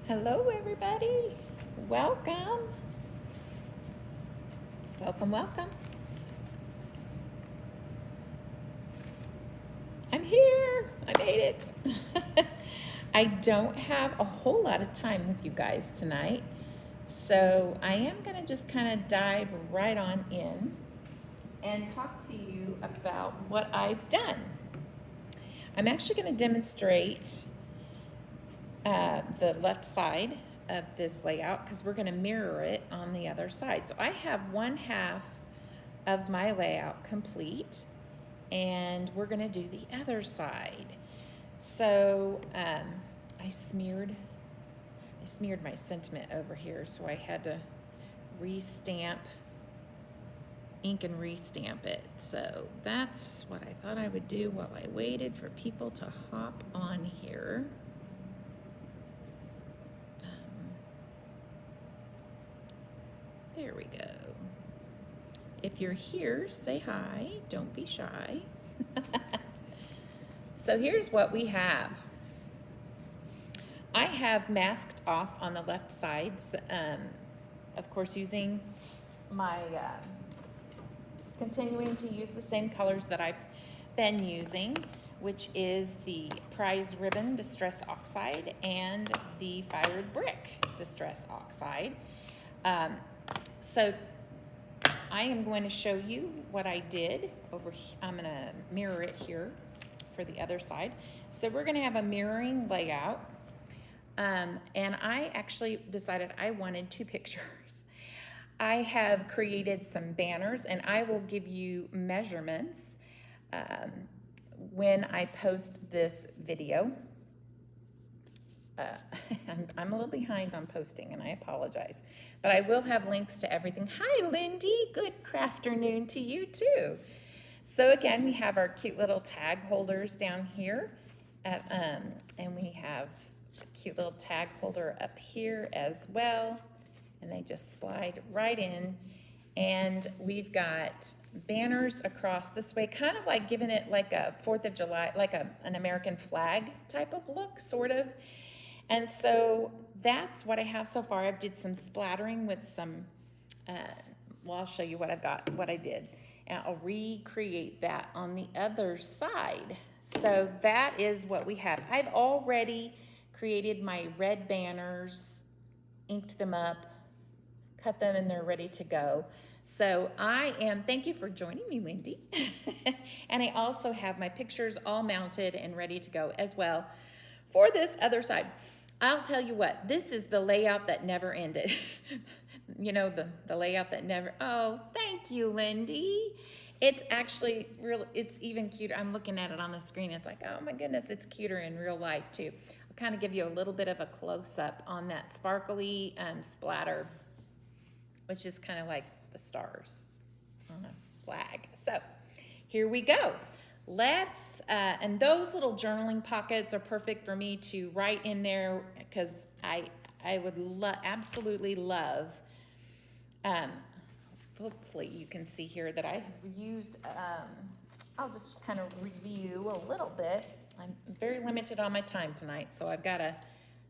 Hello, everybody. Welcome. Welcome, welcome. I'm here. I made it. I don't have a whole lot of time with you guys tonight, so I am going to just kind of dive right on in and talk to you about what I've done. I'm actually going to demonstrate the left side of this layout because we're going to mirror it on the other side. So I have one half of my layout complete, and we're going to do the other side. So I smeared my sentiment over here, so I had to ink and restamp it. So that's what I thought I would do while I waited for people to hop on here. There we go. If you're here, say hi. Don't be shy. So here's what we have. I have masked off on the left sides, of course, using my, continuing to use the same colors that I've been using, which is the Prize Ribbon Distress Oxide and the Fired Brick Distress Oxide. So I am going to show you what I did over here. I'm going to mirror it here for the other side. So we're going to have a mirroring layout. And I actually decided I wanted two pictures. I have created some banners, and I will give you measurements when I post this video. I'm a little behind on posting, and I apologize, but I will have links to everything. Hi, Lindy. Good afternoon to you too. So again, we have our cute little tag holders down here, and we have a cute little tag holder up here as well, and they just slide right in. And we've got banners across this way, kind of like giving it like a 4th of July, like an American flag type of look, sort of. And so that's what I have so far. I did some splattering with some, well, I'll show you what I've got, what I did. And I'll recreate that on the other side. So that is what we have. I've already created my red banners, inked them up, cut them, and they're ready to go. So thank you for joining me, Lindy. And I also have my pictures all mounted and ready to go as well for this other side. I'll tell you what, this is the layout that never ended. You know, the layout that never, oh, thank you, Lindy. It's actually it's even cuter. I'm looking at it on the screen. It's like, oh my goodness, it's cuter in real life too. I'll kind of give you a little bit of a close-up on that sparkly splatter, which is kind of like the stars on a flag. So here we go. Let's, and those little journaling pockets are perfect for me to write in there, because I would absolutely love, hopefully you can see here that I have used, I'll just kind of review a little bit. I'm very limited on my time tonight, so I've got to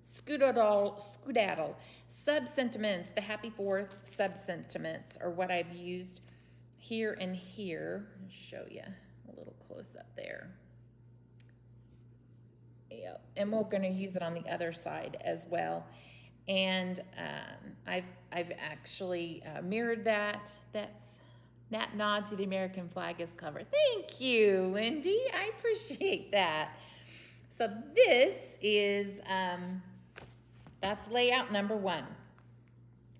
skedaddle. Sub-sentiments, the Happy 4th sub-sentiments are what I've used here and here. I'll show you a little close up there. Yep, and we're going to use it on the other side as well. And I've actually mirrored that. That nod to the American flag is covered. Thank you, Lindy. I appreciate that. So this is that's layout number 1.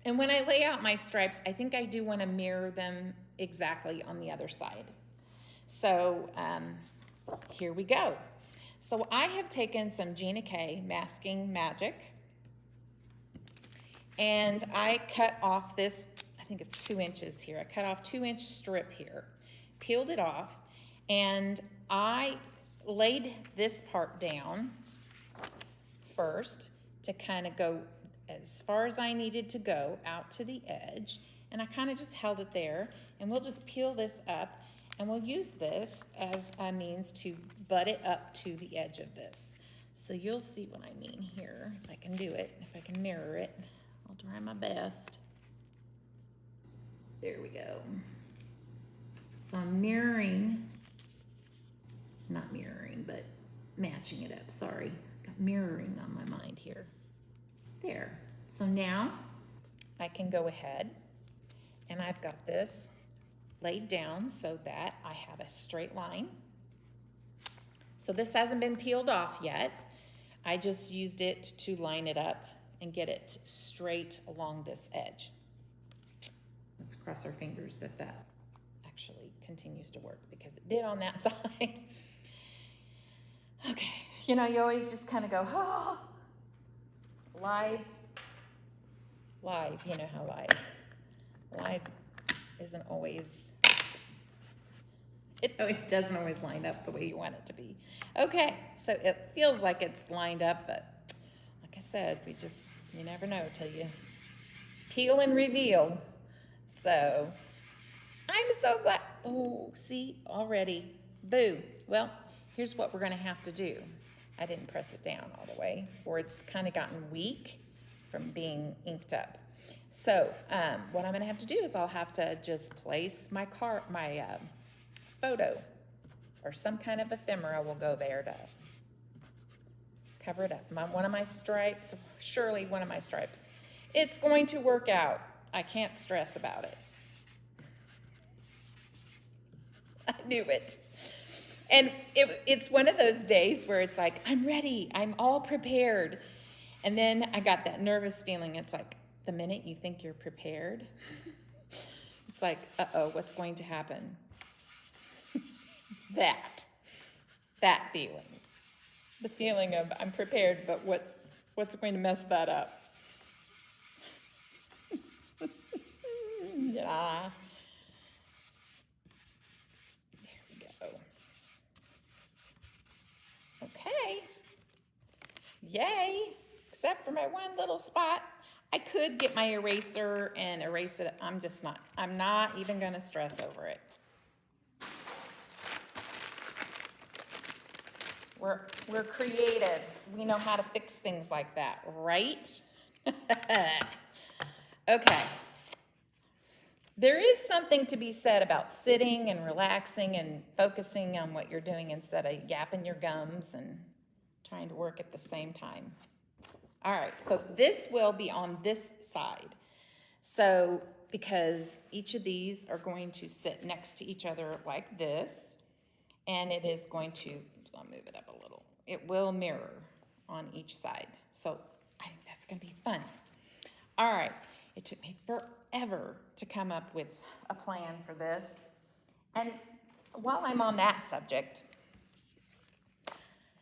And when I lay out my stripes, I think I do want to mirror them exactly on the other side. So here we go. So I have taken some Gina K Masking Magic, and I cut off this, I think it's 2 inches here. I cut off 2-inch strip here, peeled it off, and I laid this part down first to kind of go as far as I needed to go out to the edge, and I kind of just held it there, and we'll just peel this up. And we'll use this as a means to butt it up to the edge of this. So you'll see what I mean here, if I can do it, if I can mirror it. I'll try my best. There we go. So I'm mirroring, not mirroring, but matching it up, sorry. Got mirroring on my mind here. There. So now I can go ahead and I've got this laid down so that I have a straight line. So this hasn't been peeled off yet. I just used it to line it up and get it straight along this edge. Let's cross our fingers that that actually continues to work because it did on that side. Okay, you know, you always just kind of go, oh, live, you know how live isn't always, it doesn't always line up the way you want it to be. Okay, so it feels like it's lined up, but like I said, you never know till you peel and reveal. So I'm so glad. Oh, see, already. Boo. Well, here's what we're going to have to do. I didn't press it down all the way, or it's kind of gotten weak from being inked up. So what I'm going to have to do is I'll have to just place my photo or some kind of ephemera will go there to cover it up. One of my stripes, surely one of my stripes. It's going to work out. I can't stress about it. I knew it. And it's one of those days where it's like, I'm ready. I'm all prepared. And then I got that nervous feeling. It's like the minute you think you're prepared, it's like, uh-oh, what's going to happen? That feeling. The feeling of I'm prepared, but what's going to mess that up? Yeah. There we go. Okay. Yay. Except for my one little spot. I could get my eraser and erase it. I'm not even going to stress over it. We're creatives. We know how to fix things like that, right? Okay. There is something to be said about sitting and relaxing and focusing on what you're doing instead of yapping your gums and trying to work at the same time. All right, so this will be on this side. So because each of these are going to sit next to each other like this, and it is going to, I'll move it up a little. It will mirror on each side. So I think that's gonna be fun. All right, it took me forever to come up with a plan for this. And while I'm on that subject,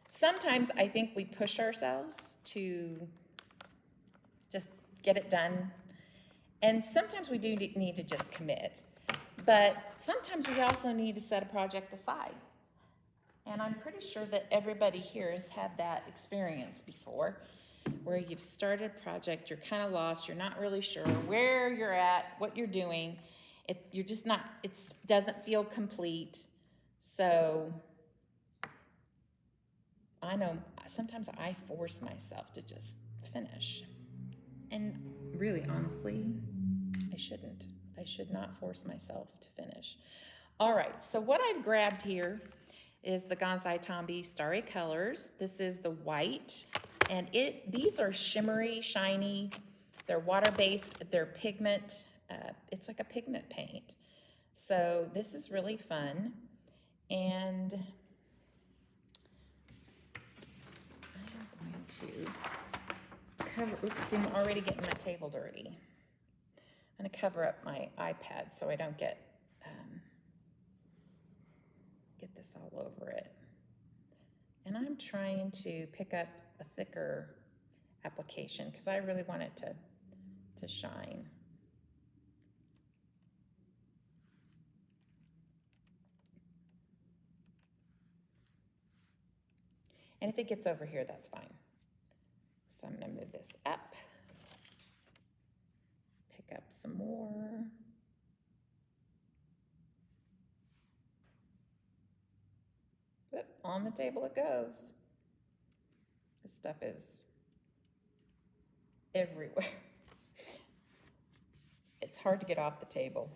sometimes I think we push ourselves to just get it done. And sometimes we do need to just commit. But sometimes we also need to set a project aside. And I'm pretty sure that everybody here has had that experience before, where you've started a project, you're kind of lost, you're not really sure where you're at, what you're doing. You're just not, it doesn't feel complete. So I know sometimes I force myself to just finish. And really, honestly, I shouldn't. I should not force myself to finish. All right, so what I've grabbed here is the Gansai Tombi Starry Colors. This is the white, and these are shimmery, shiny. They're water-based, they're pigment. It's like a pigment paint. So this is really fun. And I'm going to cover, oops, I'm already getting my table dirty. I'm gonna cover up my iPad so I don't get this all over it. And I'm trying to pick up a thicker application because I really want it to shine. And if it gets over here, that's fine. So I'm gonna move this up, pick up some more. Oop, on the table it goes. This stuff is everywhere. It's hard to get off the table.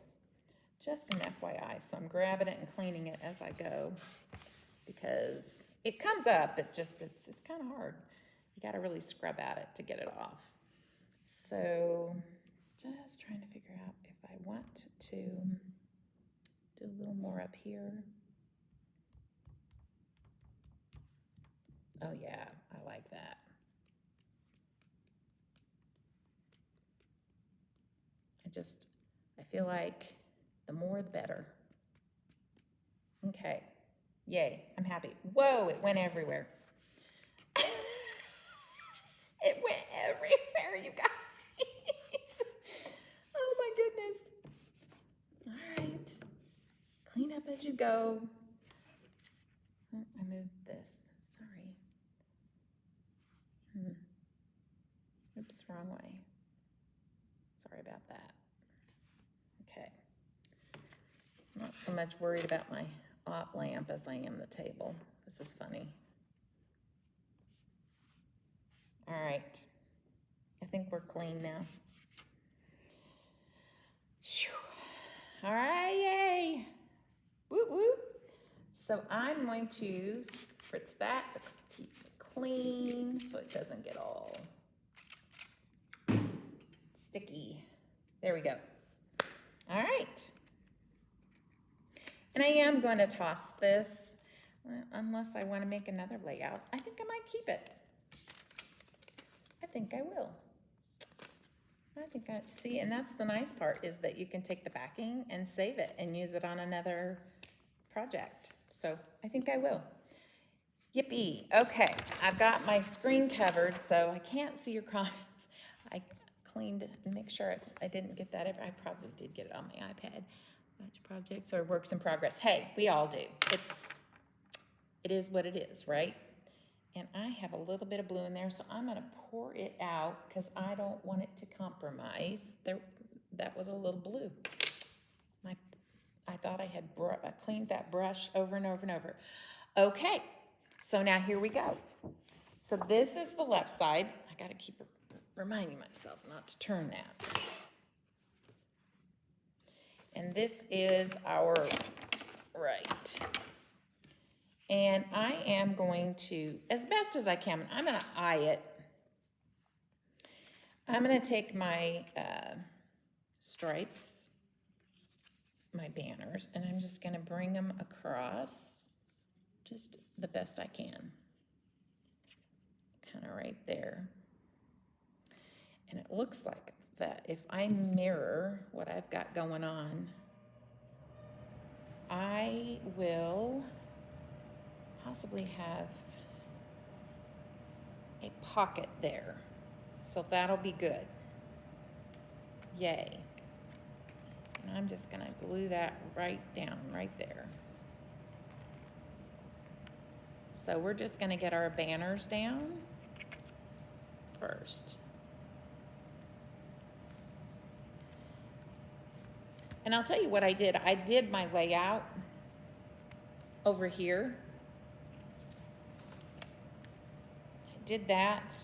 Just an FYI, so I'm grabbing it and cleaning it as I go because it comes up, it's kind of hard. You got to really scrub at it to get it off. So just trying to figure out if I want to do a little more up here. Oh yeah, I like that. I feel like the more the better. Okay, yay, I'm happy. Whoa, it went everywhere. It went everywhere, you guys. Oh my goodness. All right, clean up as you go. Oh, I moved this, sorry. Oops, wrong way. Sorry about that. Okay. I'm not so much worried about my op lamp as I am the table. This is funny. All right. I think we're clean now. Whew. All right, yay. Woo woo. So I'm going to spritz that to keep it clean so it doesn't get all sticky. There we go. All right. And I am going to toss this unless I want to make another layout. I think I might keep it. I think I will. See, and that's the nice part is that you can take the backing and save it and use it on another project. So I think I will. Yippee. Okay, I've got my screen covered so I can't see your comments. I cleaned and make sure I didn't get that. I probably did get it on my iPad. Batch projects or works in progress. Hey, we all do. It is what it is, right? And I have a little bit of blue in there, so I'm gonna pour it out because I don't want it to compromise. That was a little blue. I thought I had cleaned that brush over and over and over. Okay, so now here we go. So this is the left side. I gotta keep reminding myself not to turn that. And this is our right. And I am going to, as best as I can, I'm gonna eye it. I'm gonna take my stripes, my banners, and I'm just gonna bring them across just the best I can. Kind of right there. And it looks like that if I mirror what I've got going on, I will possibly have a pocket there. So that'll be good. Yay. And I'm just gonna glue that right down, right there. So we're just gonna get our banners down first. And I'll tell you what I did. I did my layout over here. I did that.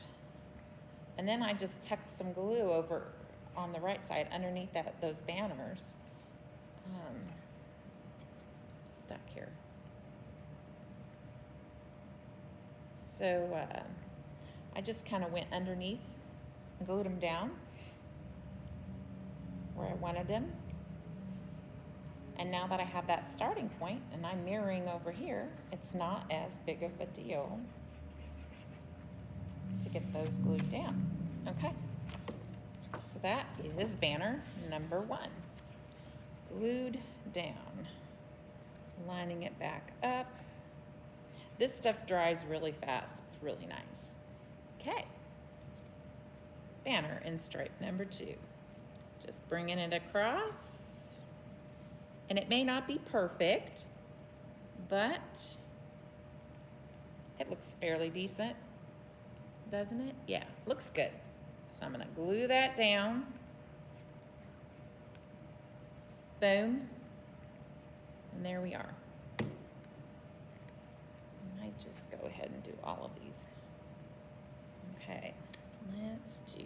And then I just tucked some glue over on the right side underneath those banners. Stuck here. So I just kind of went underneath and glued them down where I wanted them. And now that I have that starting point and I'm mirroring over here, it's not as big of a deal to get those glued down. Okay, so that is banner number 1. Glued down. Lining it back up. This stuff dries really fast. It's really nice. Okay. Banner in stripe number 2. Just bringing it across. And it may not be perfect, but it looks fairly decent, doesn't it? Yeah, looks good. So I'm gonna glue that down. Boom. And there we are. I might just go ahead and do all of these Okay, let's do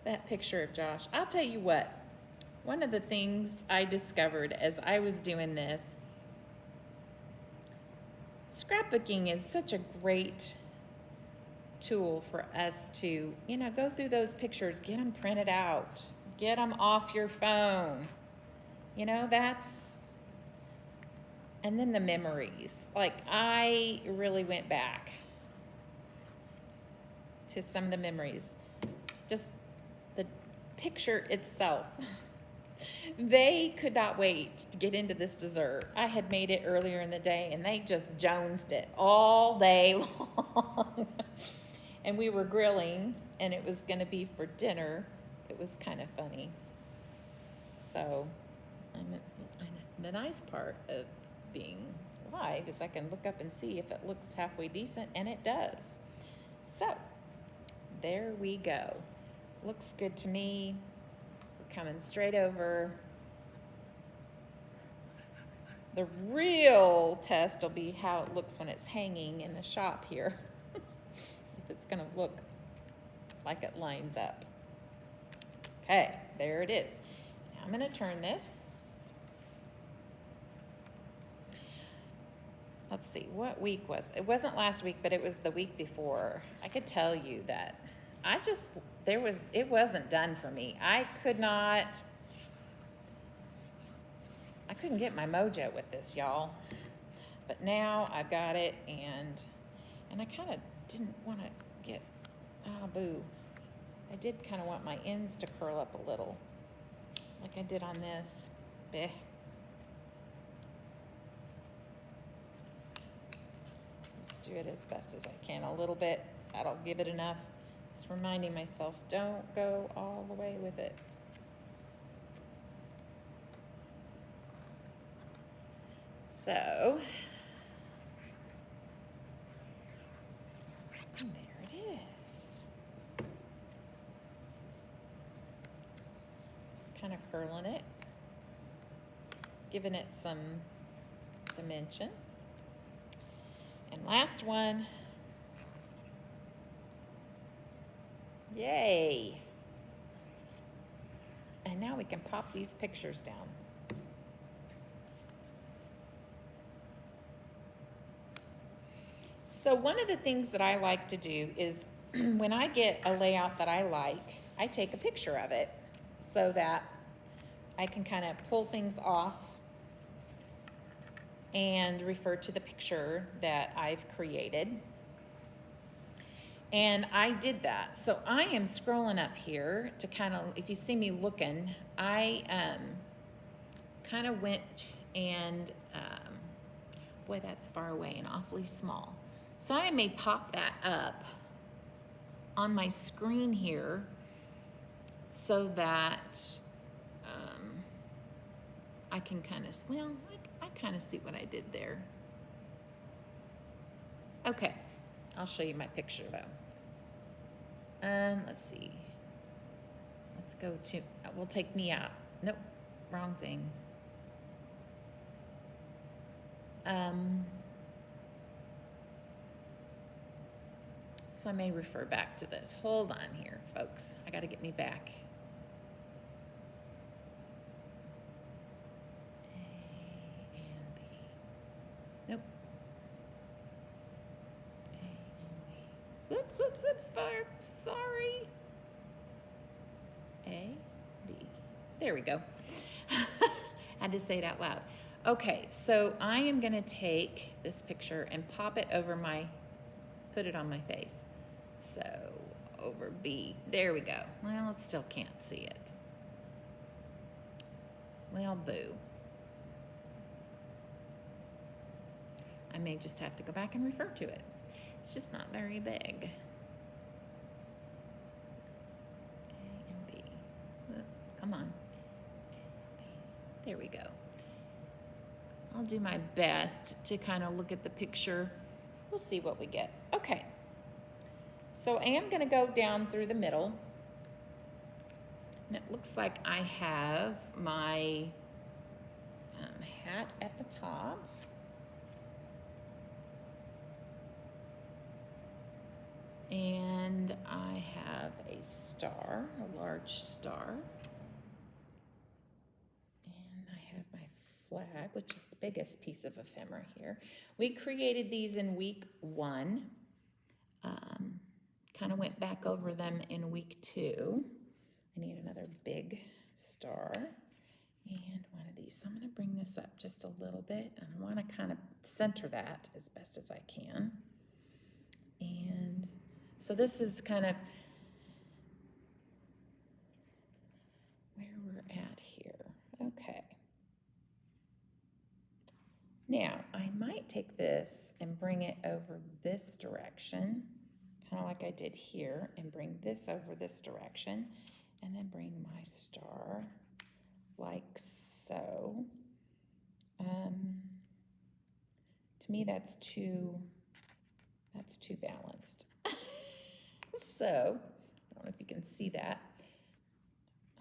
that picture of Josh. I'll tell you what, one of the things I discovered as I was doing this, scrapbooking is such a great tool for us to, you know, go through those pictures, get them printed out, get them off your phone. You know, and then the memories. Like, I really went back to some of the memories. Just the picture itself. They could not wait to get into this dessert. I had made it earlier in the day, and they just jonesed it all day long. And we were grilling, and it was going to be for dinner. It was kind of funny. So, the nice part of being live is I can look up and see if it looks halfway decent, and it does. So, there we go. Looks good to me. We're coming straight over. The real test will be how it looks when it's hanging in the shop here. If it's gonna look like it lines up. Okay, there it is. Now I'm gonna turn this. Let's see, what week was it? It wasn't last week, but it was the week before. I could tell you that it wasn't done for me. I couldn't get my mojo with this, y'all. But now I've got it, and I kind of didn't want to get, boo. I did kind of want my ends to curl up a little, like I did on this. Bleh. Just do it as best as I can. A little bit, that'll give it enough. Just reminding myself, don't go all the way with it. So, there it is. Just kind of curling it, giving it some dimension. And last one. Yay. And now we can pop these pictures down. So one of the things that I like to do is when I get a layout that I like, I take a picture of it so that I can kind of pull things off and refer to the picture that I've created. And I did that. So I am scrolling up here to kind of, if you see me looking, I kind of went and, boy, that's far away and awfully small. So I may pop that up on my screen here so that I can kind of, well, I kind of see what I did there. Okay, I'll show you my picture though. Let's see. Let's go to, we'll take me out. Nope, wrong thing. So I may refer back to this. Hold on here, folks. I gotta get me back. A and B. Nope. A and B. Whoops, folks. Sorry. A, B. There we go. Had to say it out loud. Okay, so I am gonna take this picture and pop it over put it on my face. So, over B. There we go. Well, it still can't see it. Well, boo. I may just have to go back and refer to it. It's just not very big. A and B. Whoop, come on. A and B. There we go. I'll do my best to kind of look at the picture. We'll see what we get. Okay. So I am going to go down through the middle. And it looks like I have my hat at the top. And star, a large star. And I have my flag, which is the biggest piece of ephemera here. We created these in week 1. Kind of went back over them in week 2. I need another big star and one of these. So I'm going to bring this up just a little bit, and I want to kind of center that as best as I can. And so this is kind of where we're at here. Okay. Now, I might take this and bring it over this direction, kind of like I did here, and bring this over this direction, and then bring my star like so. To me, that's too balanced. So, I don't know if you can see that.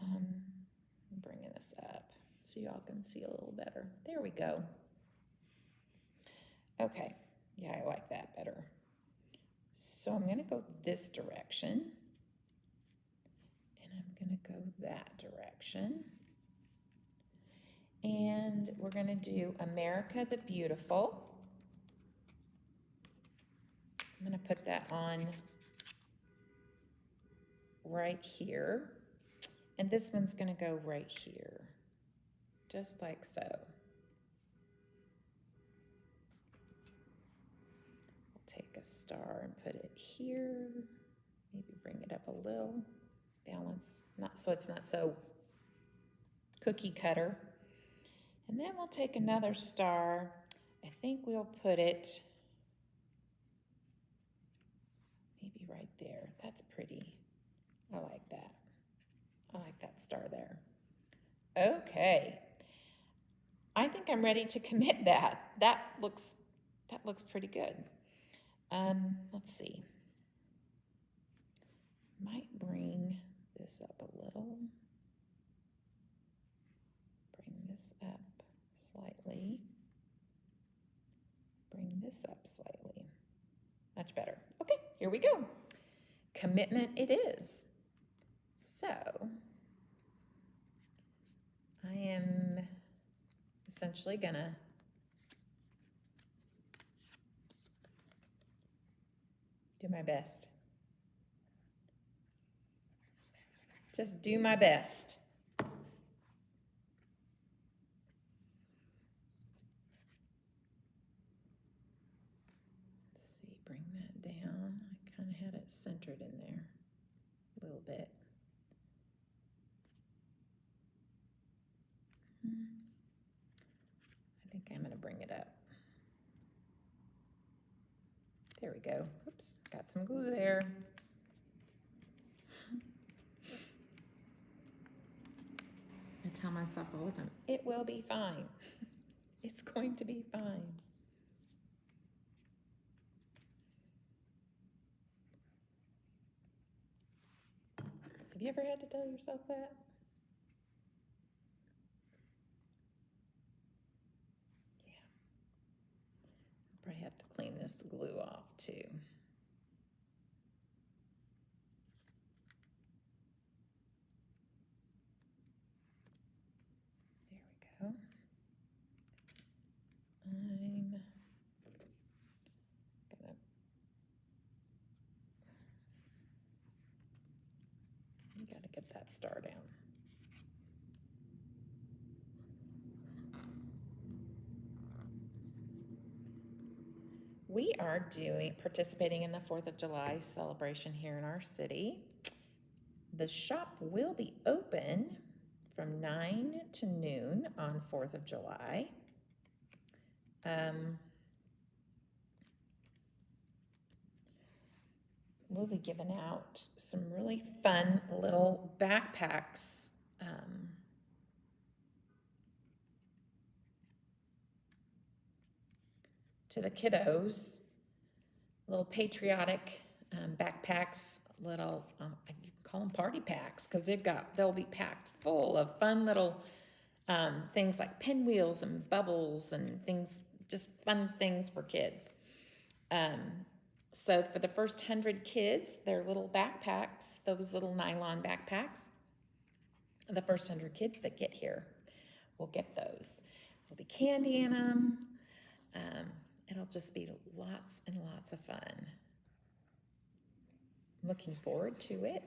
I'm bringing this up so y'all can see a little better. There we go. Okay, yeah, I like that better. So I'm gonna go this direction, and I'm gonna go that direction. And we're gonna do America the Beautiful. I'm gonna put that on right here. And this one's gonna go right here, just like so. I'll take a star and put it here. Maybe bring it up a little, balance, so it's not so cookie cutter. And then we'll take another star. I think we'll put it maybe right there. That's pretty. I like that. I like that star there. Okay. I think I'm ready to commit that. That looks pretty good. Let's see. Might bring this up a little. Bring this up slightly. Bring this up slightly. Much better. Okay, here we go. Commitment it is. So, I am essentially gonna do my best. Just do my best. Let's see, bring that down. I kind of had it centered in there a little bit. I think I'm going to bring it up. There we go. Oops, got some glue there. I tell myself all the time, it will be fine. It's going to be fine. Have you ever had to tell yourself that? Yeah. I'll probably have to clean this glue off too. There we go. You gotta get that star down. We are participating in the 4th of July celebration here in our city. The shop will be open from 9 to noon on 4th of July. We'll be giving out some really fun little backpacks. To the kiddos, little patriotic backpacks, little, I call them party packs because they'll be packed full of fun little things like pinwheels and bubbles and things, just fun things for kids. So for the first 100 kids, their little backpacks, those little nylon backpacks, the first 100 kids that get here will get those. There'll be candy in them. It'll just be lots and lots of fun. Looking forward to it.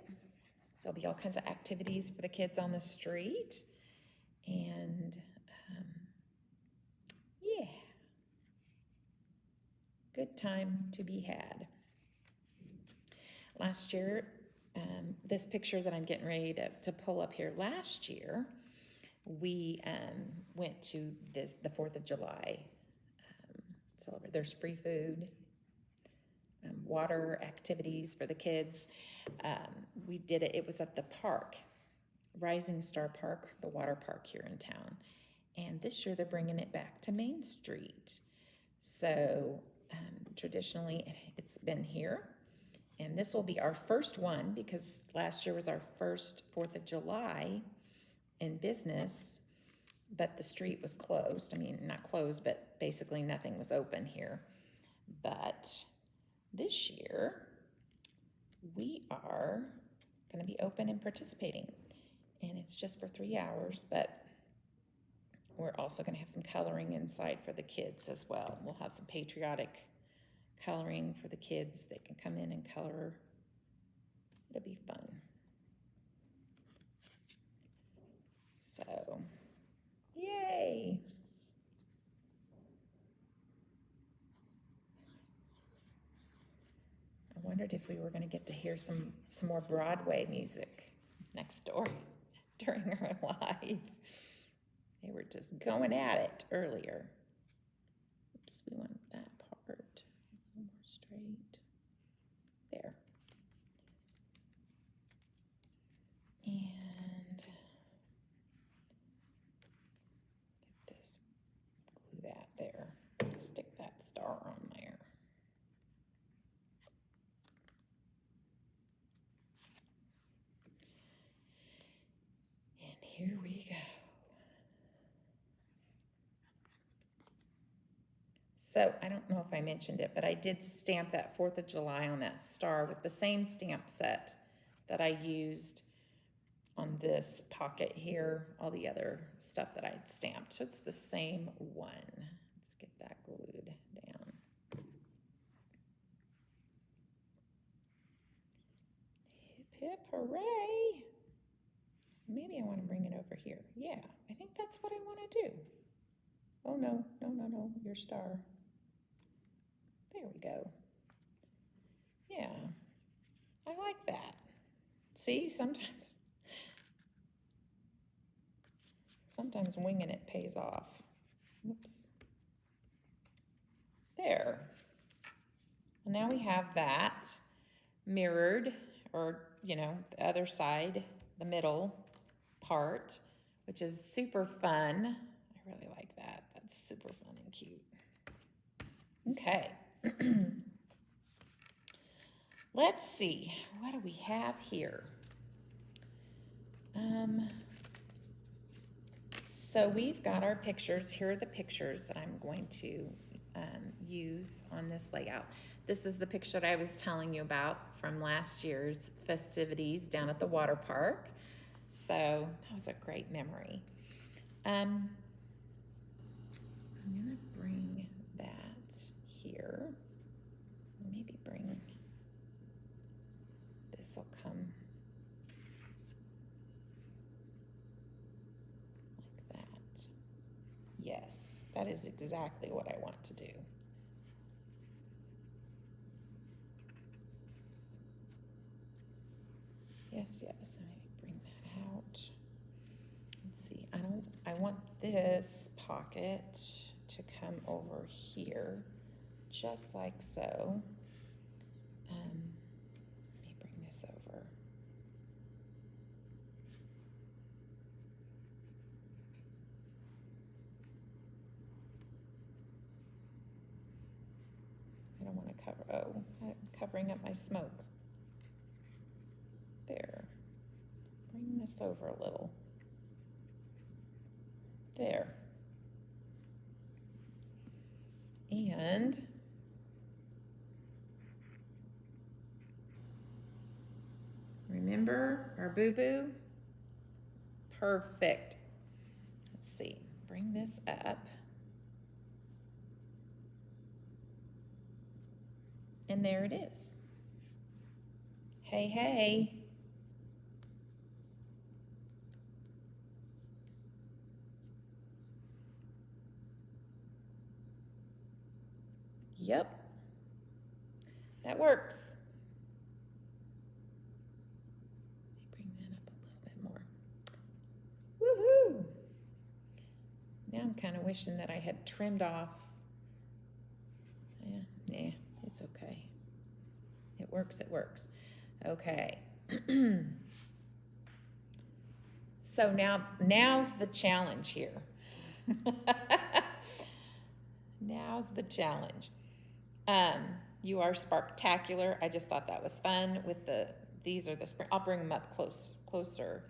There'll be all kinds of activities for the kids on the street. And yeah, good time to be had. Last year, this picture that I'm getting ready to pull up here, last year, we went to the 4th of July celebrate. There's free food, water activities for the kids. We did it was at the park, Rising Star Park, the water park here in town. And this year they're bringing it back to Main Street. So traditionally it's been here. And this will be our first one because last year was our first 4th of July in business, but the street was closed. I mean, not closed, but basically nothing was open here. But this year, we are going to be open and participating. And it's just for 3 hours, but we're also going to have some coloring inside for the kids as well. We'll have some patriotic coloring for the kids. They can come in and color. It'll be fun. So, yay! I wondered if we were going to get to hear some more Broadway music next door during our live. They were just going at it earlier. Oops, we want that part a little more straight. There. And get this, glue that there. Stick that star on there. And here we go. So I don't know if I mentioned it, but I did stamp that 4th of July on that star with the same stamp set that I used on this pocket here, all the other stuff that I'd stamped. So it's the same one. Let's get that glued down. Hip, hip, hooray. Maybe I want to bring it over here. Yeah, I think that's what I want to do. Oh, no, no, no, no, your star. There we go. Yeah, I like that. See, sometimes winging it pays off. Oops. There. And now we have that mirrored, or, you know, the other side, the middle part, which is super fun. I really like that. That's super fun and cute. Okay. Let's see, what do we have here? So we've got our pictures. Here are the pictures that I'm going to use on this layout. This is the picture that I was telling you about from last year's festivities down at the water park. So that was a great memory. I'm gonna bring that here. Maybe bring, this will come like that. Yes, that is exactly what I want to do. Yes, yes, I need to bring that out. Let's see, I want this pocket to come over here, just like so. Let me bring this over. I don't want to cover, oh, I'm covering up my smoke. There. Bring this over a little. There. And Ember, our boo-boo. Perfect. Let's see, bring this up. And there it is. Hey, hey. Yep, that works. Let me bring that up a little bit more. Woohoo! Now I'm kind of wishing that I had trimmed off. Nah, it's okay. It works, it works. Okay. So now's the challenge here. Now's the challenge. You are sparktacular. I just thought that was fun with these are the spring. I'll bring them up closer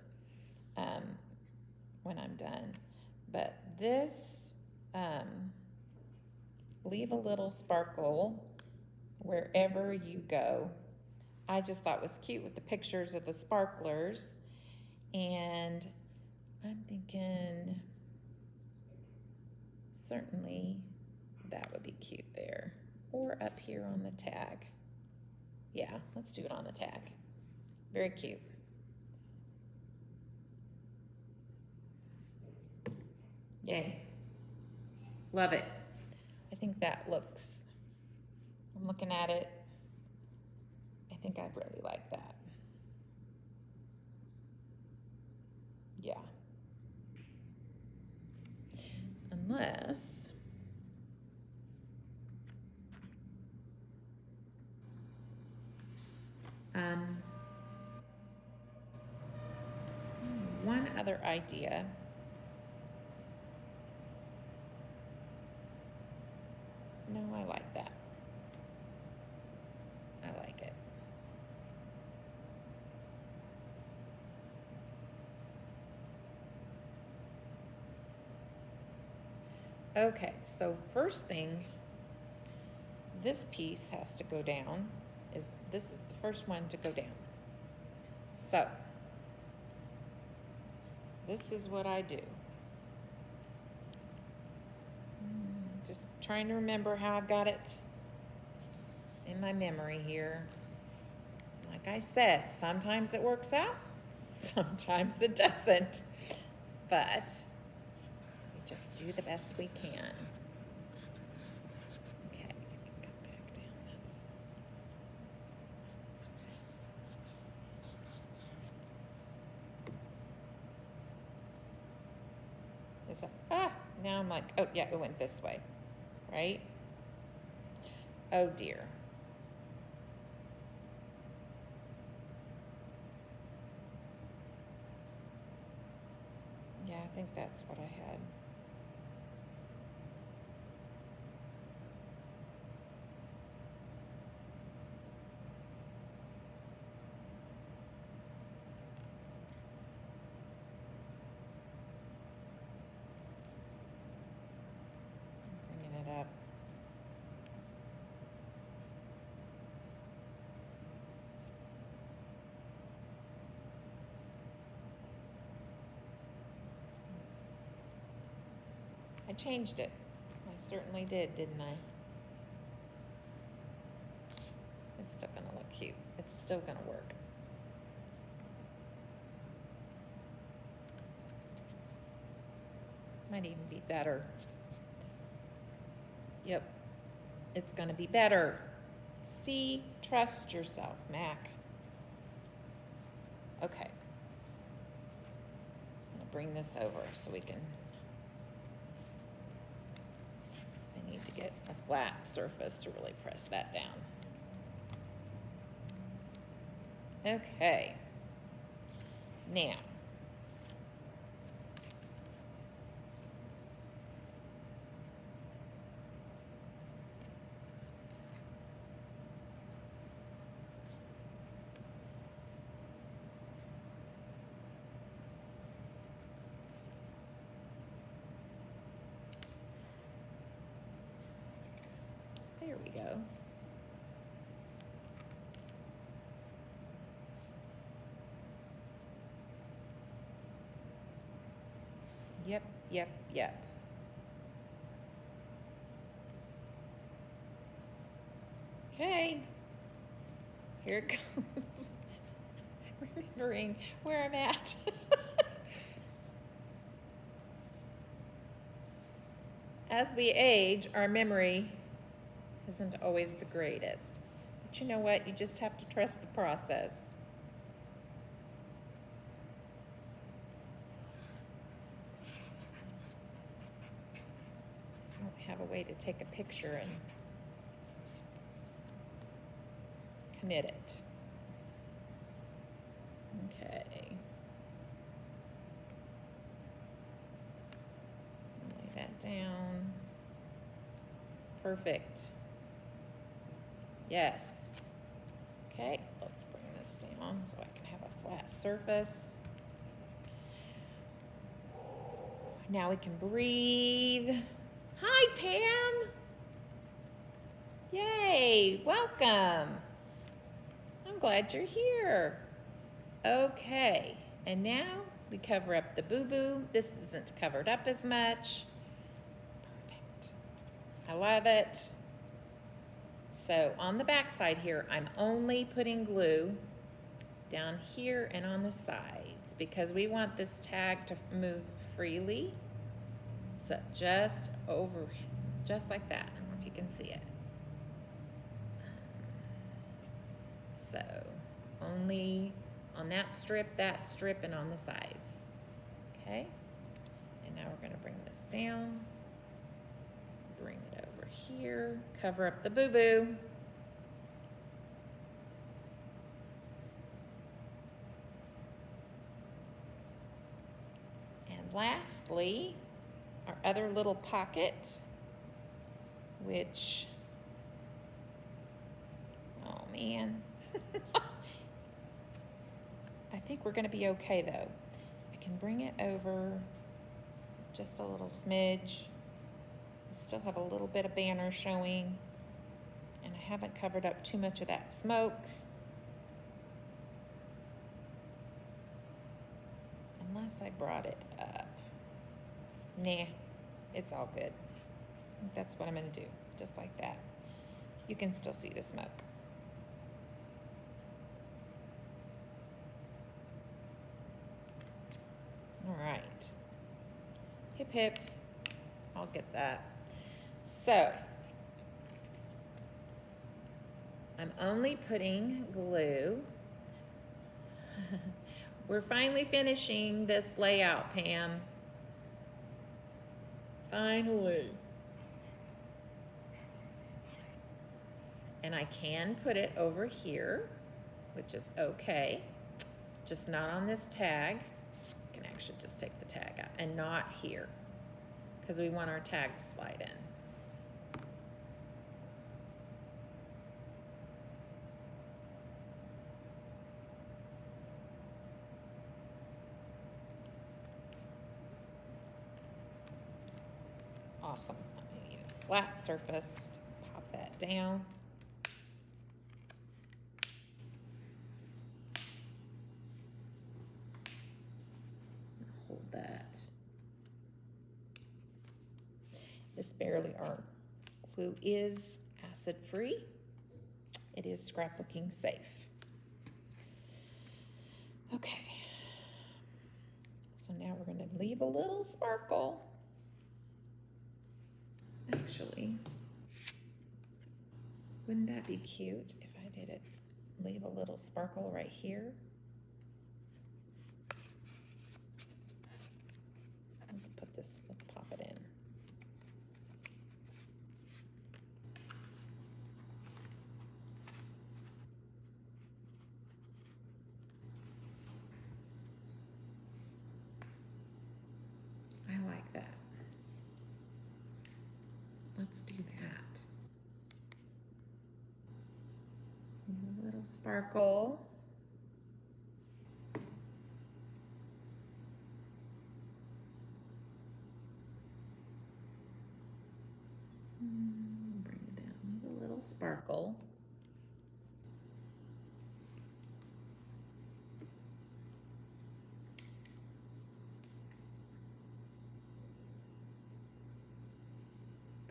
when I'm done. But this, leave a little sparkle wherever you go. I just thought was cute with the pictures of the sparklers. And I'm thinking certainly that would be cute there. Or up here on the tag. Yeah, let's do it on the tag. Very cute. Yay. Love it. I think that looks, I'm looking at it. I think I really like that. Yeah. Unless, one other idea. No, I like that. I like it. Okay, so first thing, this piece has to go down. This is the first one to go down. So, this is what I do. Just trying to remember how I've got it in my memory here. Like I said, sometimes it works out, sometimes it doesn't. But we just do the best we can. Okay, come back down. Is that, now I'm like, oh yeah, it went this way, right? Oh dear. Yeah, I think that's what I had. Bringing it up. I changed it. I certainly did, didn't I? It's still gonna look cute. It's still gonna work. Might even be better. Yep, it's gonna be better. See, trust yourself, Mac. Okay. I'm gonna bring this over so we can, I need to get a flat surface to really press that down. Okay. Now, there we go. Yep, yep, yep. Okay, here it goes. Remembering where I'm at. As we age, our memory isn't always the greatest. But you know what? You just have to trust the process. I don't have a way to take a picture and commit it. Okay. Lay that down. Perfect. Yes. Okay, let's bring this down so I can have a flat surface. Now we can breathe. Hi, Pam. Yay, welcome. I'm glad you're here. Okay, and now we cover up the boo-boo. This isn't covered up as much. Perfect. I love it. So on the back side here, I'm only putting glue down here and on the sides because we want this tag to move freely. So just like that. I don't know if you can see it. So only on that strip, and on the sides. Okay, and now we're gonna bring this down, bring it over here, cover up the boo-boo. And lastly, our other little pocket, which, oh man. I think we're gonna be okay though. I can bring it over just a little smidge. I still have a little bit of banner showing, and I haven't covered up too much of that smoke. Unless I brought it up. Nah, it's all good. I think that's what I'm gonna do, just like that. You can still see the smoke. All right. Hip, hip. I'll get that. So, I'm only putting glue. We're finally finishing this layout, Pam. Finally. And I can put it over here, which is okay. Just not on this tag. I can actually just take the tag out, and not here, because we want our tag to slide in. Awesome. I need a flat surface to pop that down. Hold that. This Barely Art glue is acid free. It is scrapbooking safe. Okay. So now we're going to leave a little sparkle. Actually, wouldn't that be cute if I did it? Leave a little sparkle right here. Let's put this, let's pop it in. I like that. Let's do that. A little sparkle. Bring it down with a little sparkle.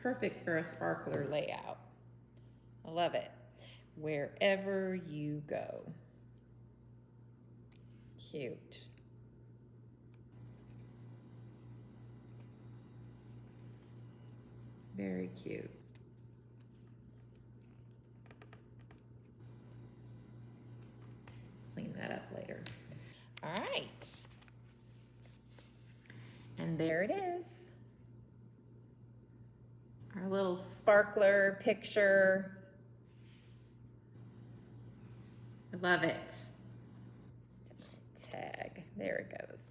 Perfect for a sparkler layout. I love it. Wherever you go. Cute. Very cute. Clean that up later. All right. And there it is. Our little sparkler picture. I love it. Tag. There it goes.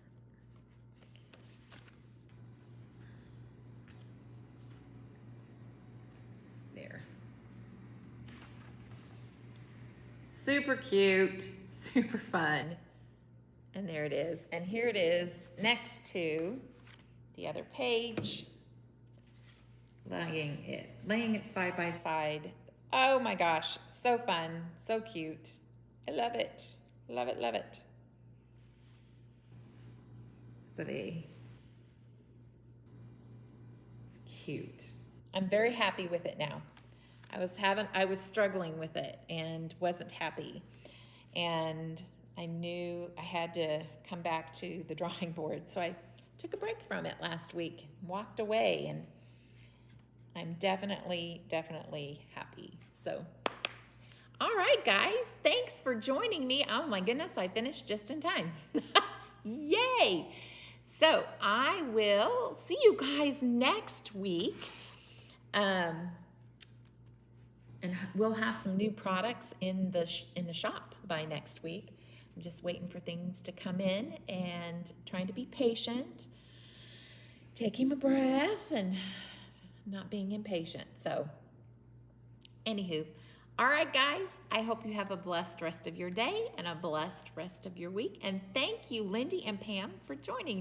There. Super cute, super fun. And there it is. And here it is next to the other page. Laying it side by side. Oh my gosh, so fun, so cute. I love it, love it, love it. So it's cute. I'm very happy with it now. I was struggling with it and wasn't happy. And I knew I had to come back to the drawing board. So I took a break from it last week, walked away, and I'm definitely happy. So, all right, guys, thanks for joining me. Oh my goodness, I finished just in time. Yay! So I will see you guys next week. And we'll have some new products in the shop by next week. I'm just waiting for things to come in and trying to be patient, taking my breath and not being impatient. So anywho, all right, guys, I hope you have a blessed rest of your day and a blessed rest of your week. And thank you, Lindy and Pam, for joining me.